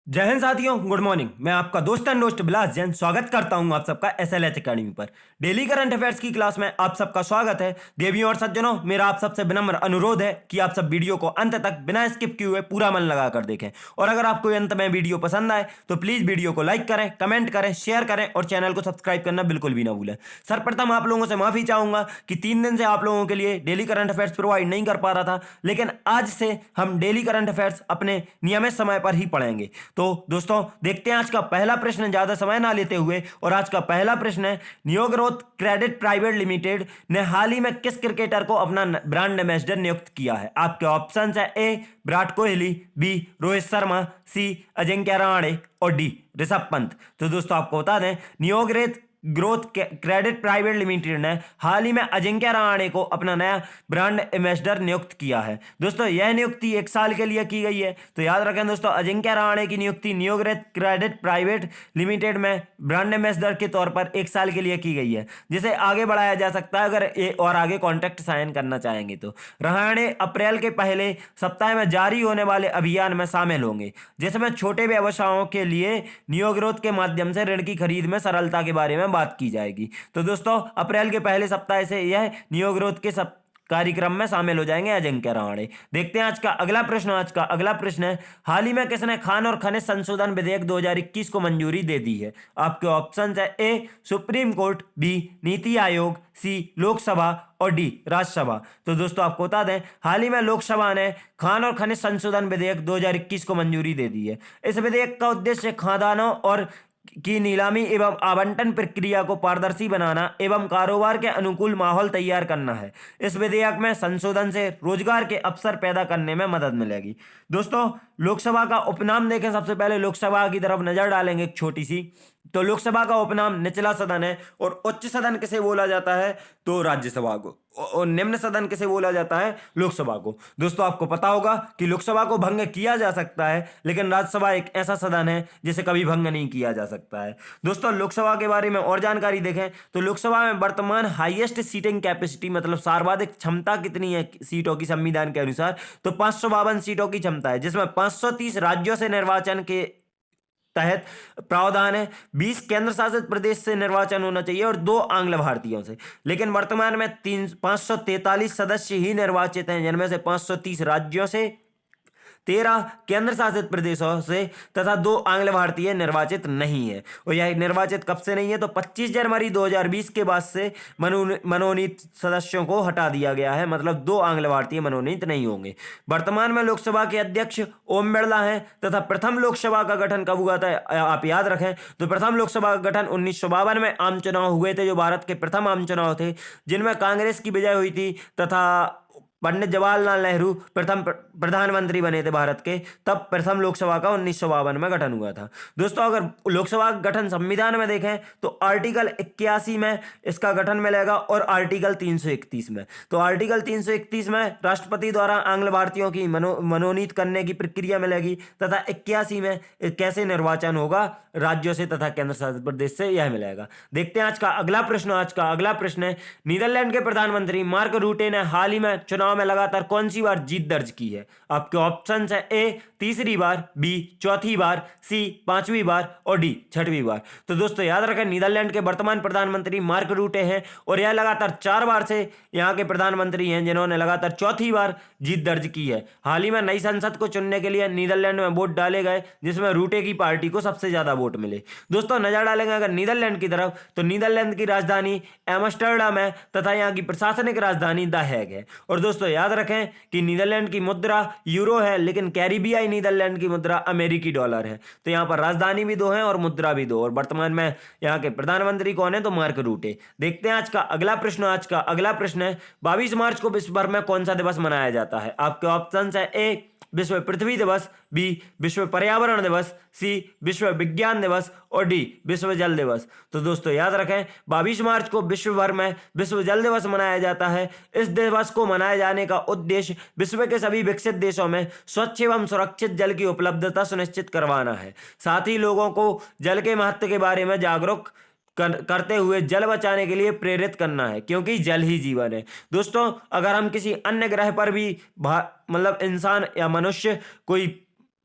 जय हिंद साथियों, good morning. मैं आपका दोस्त एंड दोस्त बिलास जैन स्वागत करता हूं आप सबका एसएलएच एकेडमी पर। डेली करंट अफेयर्स की क्लास में आप सबका स्वागत है। देवियों और सज्जनों, मेरा आप सबसे विनम्र अनुरोध है कि आप सब वीडियो को अंत तक बिना स्किप किए हुए पूरा मन लगाकर देखें। और अगर आपको अंत में वीडियो पसंद आए तो प्लीज वीडियो को लाइक करें, कमेंट करें, शेयर करें और चैनल को सब्सक्राइब करना बिल्कुल भी ना भूलें। सर्वप्रथम आप लोगों से माफी चाहूंगा कि 3 दिन से आप लोगों के लिए डेली करंट अफेयर्स प्रोवाइड नहीं कर पा रहा था, लेकिन आज से हम डेली करंट अफेयर्स अपने नियमित समय पर ही पढ़ेंगे। तो दोस्तों देखते हैं आज का पहला प्रश्न ज्यादा समय ना लेते हुए। और आज का पहला प्रश्न है, new growth credit private limited ने हाल ही में किस क्रिकेटर को अपना ब्रांड एम्बेसडर नियुक्त किया है? आपके ऑप्शंस है ए विराट कोहली, बी रोहित शर्मा, सी अजिंक्य रहाणे और डी ऋषभ पंत। तो दोस्तों आपको बता दें, new growth credit private limited ने हाल ही में अजिंक्य रहाणे को अपना नया ब्रांड एम्बेसडर नियुक्त किया है। दोस्तों यह नियुक्ति 1 साल के लिए की गई है। तो याद रखें दोस्तों, अजिंक्य रहाणे की नियुक्ति new growth credit private limited में ब्रांड एम्बेसडर के तौर पर 1 साल के लिए की गई है, जिसे आगे बढ़ाया जा सकता है अगर ये और आगे कॉन्ट्रैक्ट साइन करना चाहेंगे तो। रहाणे अप्रैल के पहले सप्ताह में जारी होने वाले अभियान में शामिल होंगे, जिसमें छोटे व्यवसायों के लिए न्यू ग्रोथ के माध्यम से ऋण की खरीद में सरलता के बारे में बात की जाएगी। तो दोस्तों अप्रैल के पहले सप्ताह से यह न्यू ग्रोथ के सब कार्यक्रम में शामिल हो जाएंगे अजिंक्य रहाणे। देखते हैं आज का अगला प्रश्न। आज का अगला प्रश्न है, हाल ही में किसने खान और खनिज संशोधन विधेयक 2021 को मंजूरी दे दी है? आपके ऑप्शन है a supreme court, B NITI Aayog, सी लोकसभा और डी राज्यसभा। तो दोस्तों आपको बता दें, हाल ही में लोकसभा ने खान और खनिज संशोधन विधेयक 2021 को मंजूरी दे दी है। इस विधेयक का उद्देश्य खादानों और की नीलामी एवं आवंटन प्रक्रिया को पारदर्शी बनाना एवं कारोबार के अनुकूल माहौल तैयार करना है। इस विधेयक में संशोधन से रोजगार के अवसर पैदा करने में मदद मिलेगी। दोस्तों लोकसभा का उपनाम देखें, सबसे पहले लोकसभा की तरफ नजर डालेंगे एक छोटी सी। तो लोकसभा का उपनाम निचला सदन है। और उच्च सदन किसे बोला जाता है? तो राज्यसभा को। और निम्न सदन किसे बोला जाता है? लोकसभा को। दोस्तों आपको पता होगा कि लोकसभा को भंग किया जा सकता है, लेकिन राज्यसभा एक ऐसा सदन है जिसे कभी भंग नहीं किया जा सकता है। दोस्तों लोकसभा के बारे में और जानकारी देखें तो लोकसभा में वर्तमान हाईएस्ट सीटिंग कैपेसिटी मतलब सर्वाधिक क्षमता कितनी है सीटों की संविधान के अनुसार? तो 552 सीटों की क्षमता है, जिसमें 530 राज्यों से निर्वाचन के तहत प्रावधान है। 20 केंद्र शासित प्रदेश से निर्वाचन होना चाहिए और 2 आंग्ल भारतीयों से। लेकिन वर्तमान में 543 सदस्य ही निर्वाचित हैं, जिनमें से 530 राज्यों से, 13 केंद्र शासित प्रदेशों से तथा 2 आंग्ल भारतीय निर्वाचित नहीं है। और यह निर्वाचित कब से नहीं है? तो 25 जनवरी 2020 के बाद से मनोनीत सदस्यों को हटा दिया गया है, मतलब 2 आंग्ल भारतीय मनोनीत नहीं होंगे। वर्तमान में लोकसभा के अध्यक्ष ओम बिरला हैं तथा प्रथम लोकसभा का गठन कब हुआ था? आप याद रखें तो प्रथम लोकसभा का गठन 1952 में आम चुनाव हुए थे, जो भारत के प्रथम आम चुनाव थे, जिनमें कांग्रेस की विजय हुई थी तथा पंडित जवाहरलाल नेहरू प्रथम प्रधानमंत्री बने थे भारत के। तब प्रथम लोकसभा का 1952 में गठन हुआ था। दोस्तों अगर लोकसभा का गठन संविधान में देखें तो आर्टिकल 81 में इसका गठन मिलेगा और आर्टिकल 331 में। तो आर्टिकल 331 में राष्ट्रपति द्वारा आंग्ल भारतीयों की मनोनीत करने की प्रक्रिया मिलेगी तथा 81 में कैसे निर्वाचन होगा राज्यों से तथा केंद्र शासित प्रदेश से, यह मिलेगा। देखते हैं आज का अगला प्रश्न। आज का अगला प्रश्न है, नीदरलैंड के प्रधानमंत्री मार्क रूटे ने हाल ही में चुनाव में लगातार कौन सी बार जीत दर्ज की है? आपके ऑप्शंस है ए तीसरी बार, बी चौथी बार, सी पांचवी बार और डी छठवीं बार। तो दोस्तों याद रखें, नीदरलैंड के वर्तमान प्रधानमंत्री मार्क रूटे हैं और यह लगातार 4 बार से यहां के प्रधानमंत्री हैं, जिन्होंने लगातार चौथी बार जीत दर्ज की है। हाल ही में नई संसद को चुनने के लिए नीदरलैंड में वोट डाले गए, जिसमें रूटे की पार्टी को सबसे ज्यादा वोट मिले। दोस्तों नजर डालेंगे अगर नीदरलैंड की तरफ, तो नीदरलैंड की राजधानी एम्स्टर्डम है तथा यहाँ की प्रशासनिक राजधानी द हैग है। और दोस्तों याद रखें कि नीदरलैंड की मुद्रा यूरो है, लेकिन कैरिबियाई नीदरलैंड की मुद्रा अमेरिकी डॉलर है। तो यहाँ पर राजधानी भी 2 है और मुद्रा भी 2। और वर्तमान में यहाँ के प्रधानमंत्री कौन है? तो मार्क रूटे। देखते हैं आज का अगला प्रश्न। आज का अगला प्रश्न है, 22 मार्च को विश्व भर में कौन सा दिवस मनाया जाता है? आपके ऑप्शन है ए विश्व पृथ्वी दिवस, बी विश्व पर्यावरण दिवस, सी विश्व विज्ञान दिवस और डी विश्व जल दिवस। तो दोस्तों याद रखें, 22 मार्च को विश्व भर में विश्व जल दिवस मनाया जाता है। इस दिवस को मनाए जाने का उद्देश्य विश्व के सभी विकसित देशों में स्वच्छ एवं सुरक्षित जल की उपलब्धता सुनिश्चित करवाना है। साथ ही लोगों को जल के महत्व के बारे में जागरूक करते हुए जल बचाने के लिए प्रेरित करना है, क्योंकि जल ही जीवन है। दोस्तों अगर हम किसी अन्य ग्रह पर भी मतलब इंसान या मनुष्य कोई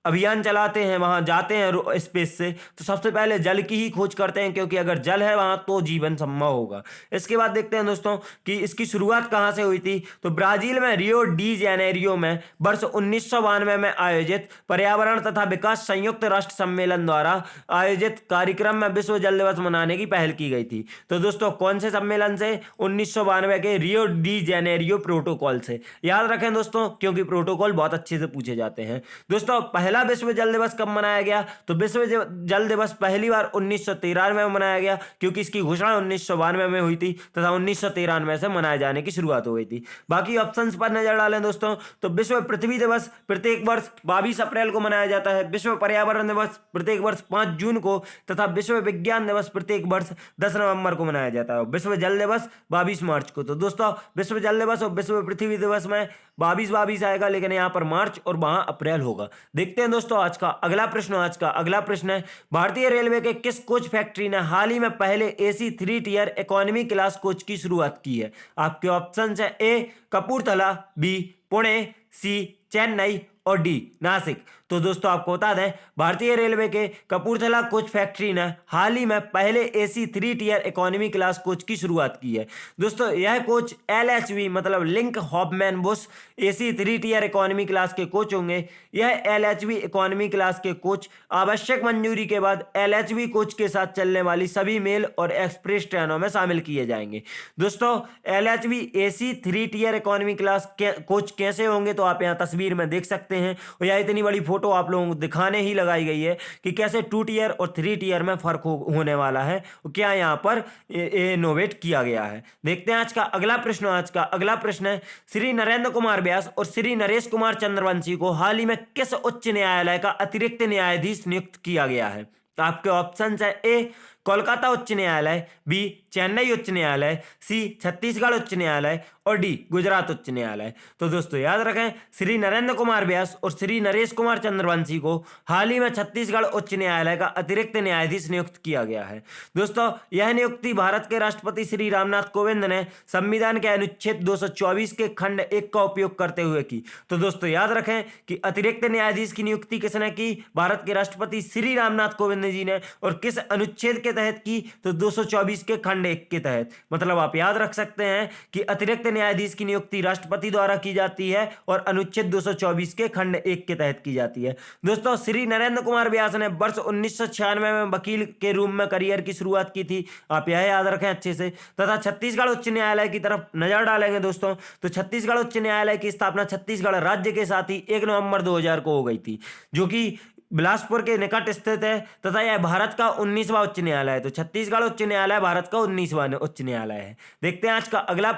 अभियान चलाते हैं, वहां जाते हैं स्पेस से, तो सबसे पहले जल की ही खोज करते हैं, क्योंकि अगर जल है वहां तो जीवन संभव होगा। इसके बाद देखते हैं दोस्तों कि इसकी शुरुआत कहां से हुई थी। तो ब्राजील में रियो डी जेनेरियो में वर्ष 1992 में आयोजित पर्यावरण तथा विकास संयुक्त राष्ट्र सम्मेलन द्वारा आयोजित कार्यक्रम में विश्व जल दिवस मनाने की पहल की गई थी। तो दोस्तों कौन से सम्मेलन से? 1992 के रियो डी जेनेरियो प्रोटोकॉल से। याद रखें दोस्तों, क्योंकि प्रोटोकॉल बहुत अच्छे से पूछे जाते हैं। दोस्तों पहला विश्व जल दिवस कब मनाया गया? तो विश्व जल दिवस पहली बार 1993 में मनाया गया, क्योंकि इसकी घोषणा 1992 में हुई थी तथा 1993 से मनाए जाने की शुरुआत हो गई थी। बाकी ऑप्शंस पर नजर डालें दोस्तों, तो विश्व पृथ्वी दिवस प्रत्येक वर्ष 22 अप्रैल को मनाया जाता है, विश्व पर्यावरण दिवस प्रत्येक वर्ष 5 जून को, तथा विश्व विज्ञान दिवस प्रत्येक वर्ष 10 नवंबर को मनाया जाता है। विश्व जल दिवस 22 मार्च को। तो दोस्तों विश्व जल दिवस और विश्व पृथ्वी दिवस में 22 आएगा, लेकिन यहाँ पर मार्च और वहां अप्रैल होगा। देखते हैं दोस्तों आज का अगला प्रश्न है, भारतीय रेलवे के किस कोच फैक्ट्री ने हाल ही में पहले AC 3 tier economy class coach की शुरुआत की है? आपके ऑप्शन है A Kapurthala, B Pune, C Chennai और डी नासिक। तो दोस्तों आपको बता दें, भारतीय रेलवे के कपूरथला कोच फैक्ट्री ने हाल ही में पहले AC 3 tier economy class coach की शुरुआत की है। दोस्तों यह कोच LHV मतलब Linke Hofmann Busch AC 3 tier economy class के कोच होंगे। यह LHV इकोनॉमी क्लास के कोच आवश्यक मंजूरी के बाद LHV कोच के साथ चलने वाली सभी मेल और एक्सप्रेस ट्रेनों में शामिल किए जाएंगे। दोस्तों LHV AC 3 tier economy class coach कैसे होंगे, तो आप यहाँ तस्वीर में देख सकते हैं, और यह इतनी बड़ी फोटो आप लोगों को दिखाने ही लगाई गई है कि कैसे 2 टियर और 3 टियर में फर्क होने वाला है, क्या यहाँ पर इनोवेट किया गया है। देखते हैं आज का अगला प्रश्न है, श्री नरेंद्र कुमार व्यास और श्री नरेश कुमार चंद्रवंशी को हाल ही में किस उच्च न्यायालय का अतिरिक्त न्यायाधीश नियुक्त किया गया है? आपके ऑप्शन है ए कोलकाता उच्च न्यायालय, बी चेन्नई उच्च न्यायालय, सी छत्तीसगढ़ उच्च न्यायालय और डी गुजरात उच्च न्यायालय। तो दोस्तों याद रखें, श्री नरेंद्र कुमार व्यास और श्री नरेश कुमार चंद्रवंशी को हाल ही में छत्तीसगढ़ उच्च न्यायालय का अतिरिक्त न्यायाधीश नियुक्त किया गया है। दोस्तों यह नियुक्ति भारत के राष्ट्रपति श्री रामनाथ कोविंद ने संविधान के अनुच्छेद 224 के खंड 1 का उपयोग करते हुए की। तो दोस्तों याद रखें कि अतिरिक्त न्यायाधीश की नियुक्ति किसने की? भारत के राष्ट्रपति श्री रामनाथ कोविंद जी ने। और किस अनुच्छेद के तहत की? तो 224 के खंड 1 के तहत। मतलब आप याद रख सकते हैं कि अतिरिक्त न्यायाधीश की नियुक्ति राष्ट्रपति द्वारा की जाती है और अनुच्छेद 224 के खंड 1 के तहत की जाती है। दोस्तों श्री नरेंद्र कुमार व्यास ने वर्ष 1996 में वकील के रूप में करियर की शुरुआत की थी, आप यह याद रखें अच्छे से। तथा छत्तीसगढ़ उच्च न्यायालय की तरफ नजर डालेंगे दोस्तों, तो छत्तीसगढ़ उच्च न्यायालय की स्थापना छत्तीसगढ़ राज्य के साथ ही 1 नवंबर 2000 को हो गई थी, जो कि बिलासपुर के निकट स्थित है, तथा यह भारत का 19वां उच्च न्यायालय है। तो छत्तीसगढ़ उच्च न्यायालय भारत का 19वां उच्च न्यायालय है। देखते हैं आज का अगला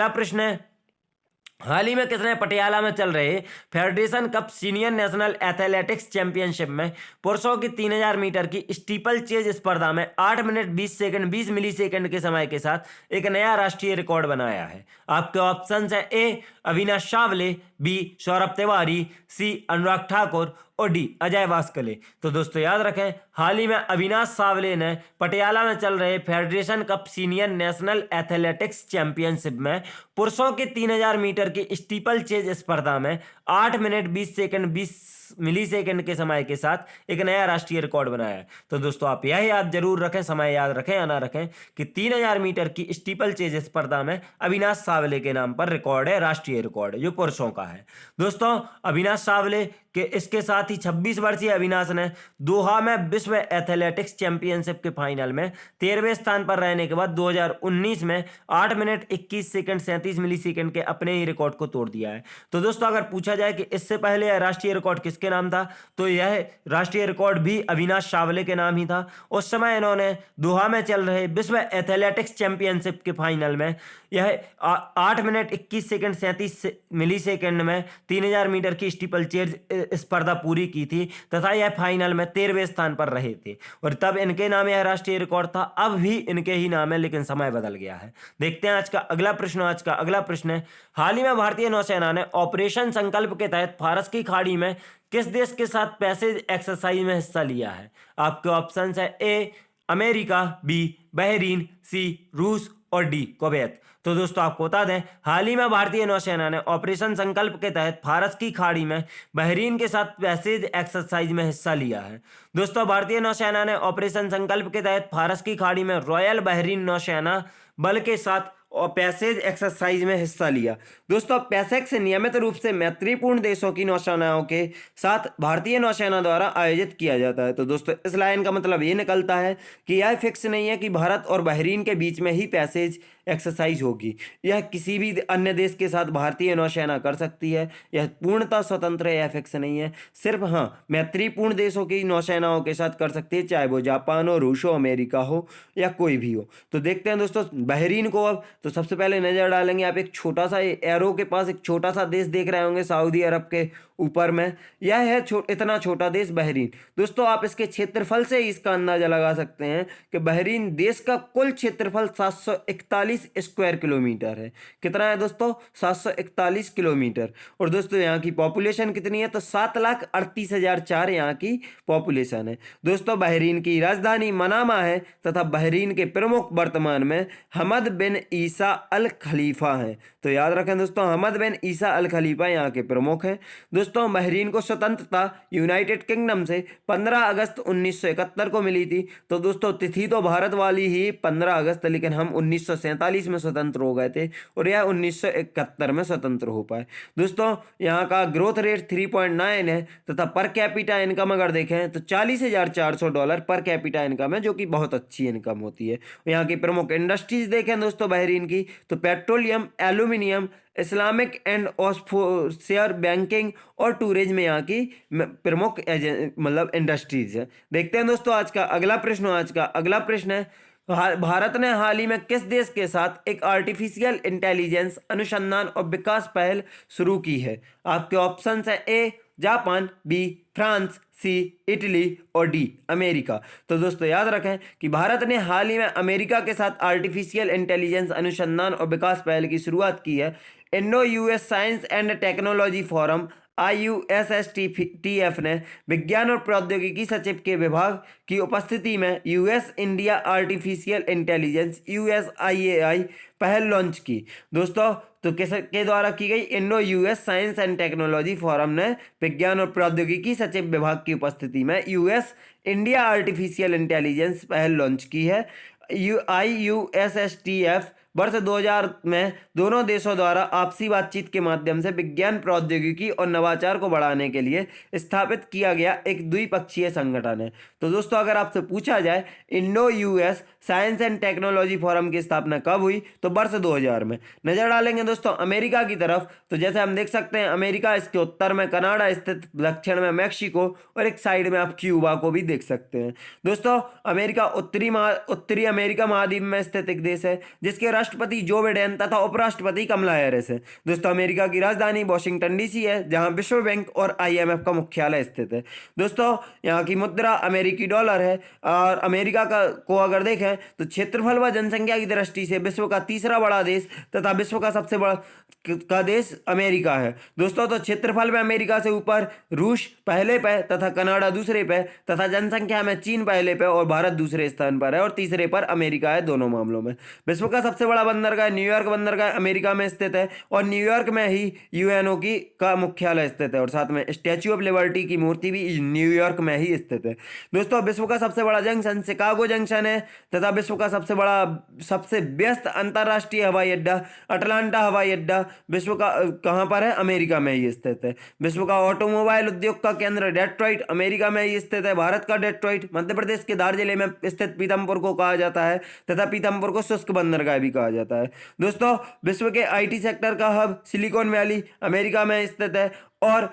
प्रश्न है, हाल ही में किसने पटियाला में चल रहे federation cup senior national athletics championship में पुरुषों की 3000 मीटर की स्टीपल चेज स्पर्धा में 8 मिनट 20 सेकंड 20 मिली सेकंड के समय के साथ एक नया राष्ट्रीय रिकॉर्ड बनाया है? आपके ऑप्शन है ए अविनाश सावले, बी सौरभ तिवारी, सी अनुराग ठाकुर और डी अजय वास्कले। तो दोस्तों याद रखें, हाल ही में अविनाश सावले ने पटियाला में चल रहे federation cup senior national athletics championship में पुरुषों के 3000 मीटर की स्टीपल चेज स्पर्धा में 8 मिनट 20 सेकंड 20 मिली सेकंड के समय के साथ एक नया राष्ट्रीय रिकॉर्ड बनाया है। तो दोस्तों आप यह याद जरूर रखें, समय याद रखें या ना रखें, कि 3000 मीटर की स्टीपल चेज स्पर्धा में अविनाश सावले के नाम पर रिकॉर्ड है, राष्ट्रीय रिकॉर्ड है जो पुरुषों का है। दोस्तों अविनाश सावले के इसके साथ ही 26 वर्षीय अविनाश ने दोहा में विश्व एथलेटिक्स चैंपियनशिप के फाइनल में 13वें स्थान पर रहने के बाद 2019 में 8 मिनट 21 सेकंड 37 मिली सेकंड के अपने ही रिकॉर्ड को तोड़ दिया है। तो दोस्तों अगर पूछा जाए कि इससे पहले यह राष्ट्रीय रिकॉर्ड किसके नाम था, तो यह राष्ट्रीय रिकॉर्ड भी अविनाश सावले के नाम ही था। उस समय इन्होंने दोहा में चल रहे विश्व एथलेटिक्स चैंपियनशिप के फाइनल में यह 8 मिनट 21 सेकंड 37 मिली सेकंड में 3000 मीटर की स्टीपल चेज स्पर्धा पूरी की थी, तथा यह फाइनल में 13वें स्थान पर रहे थे, और तब इनके नाम यह राष्ट्रीय रिकॉर्ड था। अब भी इनके ही नाम है, लेकिन समय बदल गया है। देखते हैं आज का अगला प्रश्न है, हाल ही में भारतीय नौसेना ने ऑपरेशन संकल्प के तहत फारस की खाड़ी में किस देश के साथ पैसेज एक्सरसाइज में हिस्सा लिया है? आपके ऑप्शन है ए अमेरिका, बी बहरीन, सी रूस और डी कुवैत। तो दोस्तों आपको बता दें, हाल ही में भारतीय नौसेना ने ऑपरेशन संकल्प के तहत फारस की खाड़ी में बहरीन के साथ पैसेज एक्सरसाइज में हिस्सा लिया है। दोस्तों भारतीय नौसेना ने ऑपरेशन संकल्प के तहत फारस की खाड़ी में रॉयल बहरीन नौसेना बल के साथ और पैसेज एक्सरसाइज में हिस्सा लिया। दोस्तों पैसेक्स नियमित रूप से मैत्रीपूर्ण देशों की नौसेनाओं के साथ भारतीय नौसेना द्वारा आयोजित किया जाता है। तो दोस्तों इस लाइन का मतलब ये निकलता है कि यह फिक्स नहीं है कि भारत और बहरीन के बीच में ही पैसेज एक्सरसाइज होगी, यह किसी भी अन्य देश के साथ भारतीय नौसेना कर सकती है। यह पूर्णतः स्वतंत्र है, यह फिक्स नहीं है। सिर्फ हाँ मैत्रीपूर्ण देशों की नौसेनाओं के साथ कर सकती है, चाहे वो जापान हो, रूस हो, अमेरिका हो या कोई भी हो। तो देखते हैं दोस्तों बहरीन को। अब तो सबसे पहले नजर डालेंगे, आप एक छोटा सा एरो के पास एक छोटा सा देश देख रहे होंगे सऊदी अरब के ऊपर में, यह है इतना छोटा देश बहरीन। दोस्तों आप इसके क्षेत्रफल से ही इसका अंदाजा लगा सकते हैं कि बहरीन देश का कुल क्षेत्रफल 741 स्क्वायर किलोमीटर है। कितना है दोस्तों? 741 किलोमीटर। और दोस्तों यहाँ की पॉपुलेशन कितनी है? तो 7,38,004 यहाँ की पॉपुलेशन है। दोस्तों बहरीन की राजधानी मनामा है तथा बहरीन के प्रमुख वर्तमान में हमद बिन ईसा अल खलीफा है। तो याद रखें दोस्तों, हमद बिन ईसा अल खलीफा यहाँ के प्रमुख हैं। दोस्तों बहरीन को स्वतंत्रता यूनाइटेड किंगडम से 15 अगस्त 1971 को मिली थी। तो दोस्तों तिथि तो भारत वाली ही 15 अगस्त, लेकिन हम 1947 में स्वतंत्र हो गए थे और यह 1971 में स्वतंत्र हो पाए। दोस्तों यहाँ का ग्रोथ रेट 3.9 है तथा पर कैपिटा इनकम अगर देखें तो $40,400 पर कैपिटा इनकम है, जो कि बहुत अच्छी इनकम होती है। यहाँ की प्रमुख इंडस्ट्रीज देखें दोस्तों बहरीन की, तो petroleum, aluminium, Islamic and offshore banking और टूरिज्म यहाँ की प्रमुख मतलब इंडस्ट्रीज है। देखते हैं दोस्तों आज का अगला प्रश्न है, भारत ने हाल ही में किस देश के साथ एक आर्टिफिशियल इंटेलिजेंस अनुसंधान और विकास पहल शुरू की है? आपके ऑप्शन है A Japan, B France, C Italy और डी अमेरिका। तो दोस्तों याद रखें कि भारत ने हाल ही में अमेरिका के साथ आर्टिफिशियल इंटेलिजेंस अनुसंधान और विकास पहल की शुरुआत की है। Indo US science and technology forum IUSSTF ने विज्ञान और प्रौद्योगिकी सचिव के विभाग की उपस्थिति में US India artificial intelligence USIAI पहल लॉन्च की। दोस्तों तो किसके द्वारा की गई? Indo US science and technology forum ने विज्ञान और प्रौद्योगिकी सचिव विभाग की उपस्थिति में यूएस इंडिया आर्टिफिशियल इंटेलिजेंस पहल लॉन्च की है। IUSSTF वर्ष 2000 में दोनों देशों द्वारा आपसी बातचीत के माध्यम से विज्ञान, प्रौद्योगिकी और नवाचार को बढ़ाने के लिए स्थापित किया गया एक द्विपक्षीय संगठन है। तो दोस्तों अगर आपसे पूछा जाए Indo US science and technology forum की स्थापना कब हुई, तो वर्ष 2000 में। नजर डालेंगे दोस्तों अमेरिका की तरफ, तो जैसे हम देख सकते हैं अमेरिका, इसके उत्तर में कनाडा स्थित, दक्षिण में मैक्सिको और एक साइड में आप क्यूबा को भी देख सकते हैं। दोस्तों अमेरिका उत्तरी अमेरिका महाद्वीप में स्थित एक देश है जिसके राष्ट्रपति जो बिडेन तथा उपराष्ट्रपति कमला हैरिस है। दोस्तों अमेरिका की राजधानी वॉशिंगटन DC है, जहां विश्व बैंक और IMF का मुख्यालय स्थित है। दोस्तों यहाँ की मुद्रा अमेरिकी डॉलर है। और अमेरिका को अगर देखें तो क्षेत्रफल व जनसंख्या की दृष्टि से विश्व का तीसरा बड़ा देश तथा विश्व का सबसे बड़ा देश अमेरिका है। दोस्तों तो क्षेत्रफल में अमेरिका से ऊपर रूस पहले पे तथा कनाडा दूसरे पे तथा जनसंख्या में चीन पहले पे और भारत दूसरे स्थान पर है और तीसरे पर अमेरिका है। दोनों मामलों में विश्व का सबसे बड़ा बंदरगाह न्यूयॉर्क बंदरगाह अमेरिका में स्थित है और न्यूयॉर्क में ही UNO का मुख्यालय स्थित है और साथ में स्टैच्यू ऑफ लिबर्टी की मूर्ति भी न्यूयॉर्क में ही स्थित है। दोस्तों विश्व का सबसे बड़ा जंक्शन शिकागो जंक्शन है तथा विश्व का सबसे व्यस्त अंतरराष्ट्रीय हवाई अड्डा अटलांटा हवाई अड्डा विश्व का कहां पर है? अमेरिका में ही स्थित है। विश्व का ऑटोमोबाइल उद्योग का केंद्र डेट्रॉइट अमेरिका में ही स्थित है। भारत का डेट्रॉइट मध्य प्रदेश के धार जिले में स्थित पीथमपुर को कहा जाता है तथा पीथमपुर को शुष्क बंदरगाह भी कहा जाता है। दोस्तों विश्व के IT सेक्टर का हब सिलिकॉन वैली अमेरिका में स्थित है और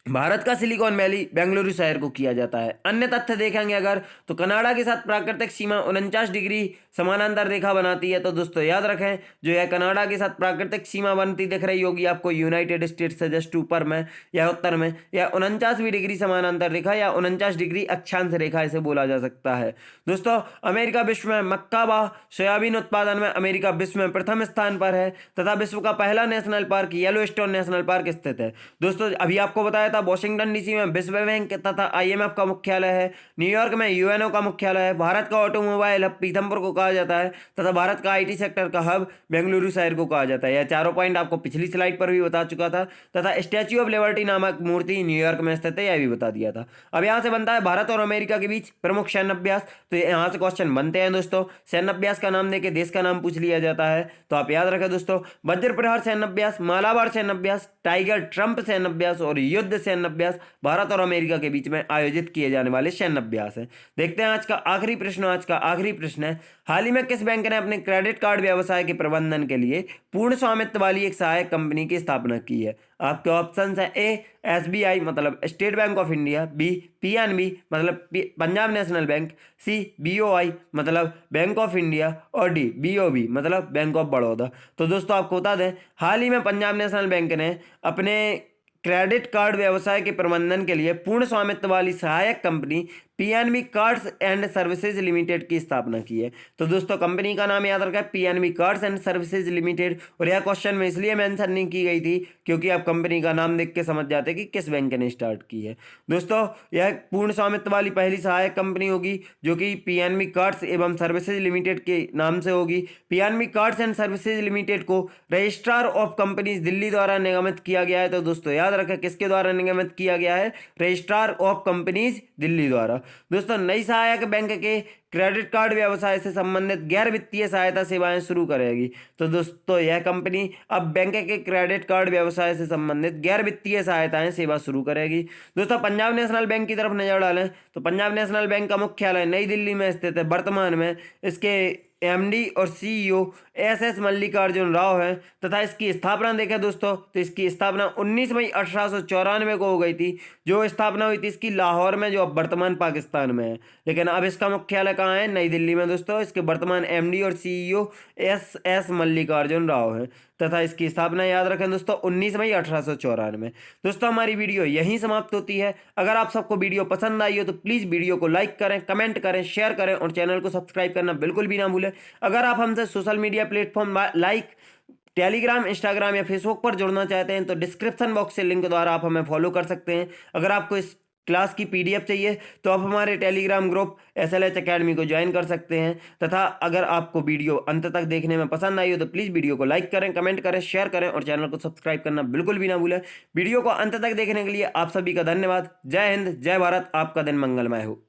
भारत का सिलिकॉन वैली बेंगलुरु शहर को किया जाता है। अन्य तथ्य देखेंगे अगर तो कनाडा के साथ प्राकृतिक सीमा 49 डिग्री समानांतर रेखा बनाती है। तो दोस्तों याद रखें जो यह कनाडा के साथ प्राकृतिक सीमा बनती दिख रही होगी आपको यूनाइटेड स्टेट्स से जस्ट ऊपर में या उत्तर में, यह 49वीं डिग्री समानांतर रेखा या 49 डिग्री अक्षांश रेखा इसे बोला जा सकता है। दोस्तों अमेरिका विश्व में मक्का व सोयाबीन उत्पादन में अमेरिका विश्व में प्रथम स्थान पर है तथा विश्व का पहला national park Yellowstone national park स्थित है। दोस्तों अभी आपको बताया था। वॉशिंगटन डीसी में विश्व बैंक तथा IMF का मुख्यालय है। न्यूयॉर्क में UNO का मुख्यालय है। भारत का ऑटोमोबाइल हब पीथमपुर को कहा जाता है तथा भारत का IT सेक्टर का हब बेंगलुरु शहर को कहा जाता है। यह चारों पॉइंट आपको पिछली स्लाइड पर भी बता चुका था तथा स्टैच्यू ऑफ लिबर्टी नामक मूर्ति न्यूयॉर्क में स्थित है, यह भी बता दिया था। अब यहाँ से बनता है भारत और अमेरिका के बीच प्रमुख सैन्य अभ्यास। तो यहाँ से क्वेश्चन बनते हैं दोस्तों। सैन्य अभ्यास का नाम देके देश का नाम पूछ लिया जाता है, तो आप याद रखें दोस्तों। वज्र प्रहार सैन्य अभ्यास, मालाबार सैन्य अभ्यास, टाइगर ट्रंप सैन्य अभ्यास और युद्ध सैन्य अभ्यास भारत और अमेरिका के बीच में आयोजित किए जाने वाले सैन्य अभ्यास है। देखते हैं आज का आखिरी प्रश्न। आज का आखिरी प्रश्न है, हाल ही में किस बैंक ने अपने क्रेडिट कार्ड व्यवसाय के प्रबंधन के लिए पूर्ण स्वामित्व वाली एक सहायक कंपनी की स्थापना की है? आपके ऑप्शन है ए SBI मतलब State Bank of India, B PNB मतलब Punjab National Bank, C BOI मतलब बैंक ऑफ इंडिया और डी BOB मतलब बैंक ऑफ बड़ौदा। तो दोस्तों आपको बता दें, हाल ही में पंजाब नेशनल बैंक ने अपने क्रेडिट कार्ड व्यवसाय के प्रबंधन के लिए पूर्ण स्वामित्व वाली सहायक company PNB cards and services limited की स्थापना की है। तो दोस्तों कंपनी का नाम याद रखा है PNB cards and services limited. और यह क्वेश्चन में इसलिए मेंशन नहीं की गई थी क्योंकि आप कंपनी का नाम देख के समझ जाते कि किस बैंक ने स्टार्ट की है। दोस्तों यह पूर्ण स्वामित्व वाली पहली सहायक कंपनी होगी जो कि PNB कार्ड्स एवं सर्विसेज लिमिटेड के नाम से होगी। PNB cards and services limited को रजिस्ट्रार ऑफ कंपनीज दिल्ली द्वारा निगमित किया गया है। तो दोस्तों याद रखें किसके द्वारा निगमित किया गया है? रजिस्ट्रार ऑफ कंपनीज दिल्ली द्वारा। दोस्तों नई सहायक बैंक के क्रेडिट कार्ड व्यवसाय से संबंधित गैर वित्तीय सहायता सेवाएं शुरू करेगी। तो दोस्तों यह कंपनी अब बैंक के क्रेडिट कार्ड व्यवसाय से संबंधित गैर वित्तीय सहायताएं सेवा शुरू करेगी। दोस्तों पंजाब नेशनल बैंक की तरफ नजर डालें तो पंजाब नेशनल बैंक का मुख्यालय नई दिल्ली में स्थित है। वर्तमान में इसके MD और CEO SS मल्लिकार्जुन राव है तथा इसकी स्थापना देखें दोस्तों तो इसकी स्थापना 19 मई 1894 को हो गई थी। जो स्थापना हुई थी इसकी लाहौर में, जो अब वर्तमान पाकिस्तान में है, लेकिन अब इसका मुख्यालय कहाँ है? नई दिल्ली में दोस्तों। इसके वर्तमान MD और CEO SS मल्लिकार्जुन राव है तथा इसकी स्थापना याद रखें दोस्तों 19 मई 1894। दोस्तों हमारी वीडियो यहीं समाप्त होती है। अगर आप सबको वीडियो पसंद आई हो तो प्लीज़ वीडियो को लाइक करें, कमेंट करें, शेयर करें और चैनल को सब्सक्राइब करना बिल्कुल भी ना भूलें। अगर आप हमसे social media platform like Telegram, Instagram या फेसबुक पर जुड़ना चाहते हैं तो डिस्क्रिप्शन बॉक्स से लिंक द्वारा आप हमें फॉलो कर सकते हैं। अगर आपको इस क्लास की PDF चाहिए तो आप हमारे टेलीग्राम ग्रुप SLH अकेडमी को ज्वाइन कर सकते हैं। तथा अगर आपको वीडियो अंत तक देखने में पसंद आई हो तो प्लीज़ वीडियो को लाइक करें, कमेंट करें, शेयर करें और चैनल को सब्सक्राइब करना बिल्कुल भी ना भूलें। वीडियो को अंत तक देखने के लिए आप सभी का धन्यवाद। जय हिंद, जय भारत, आपका दिन मंगलमय हो।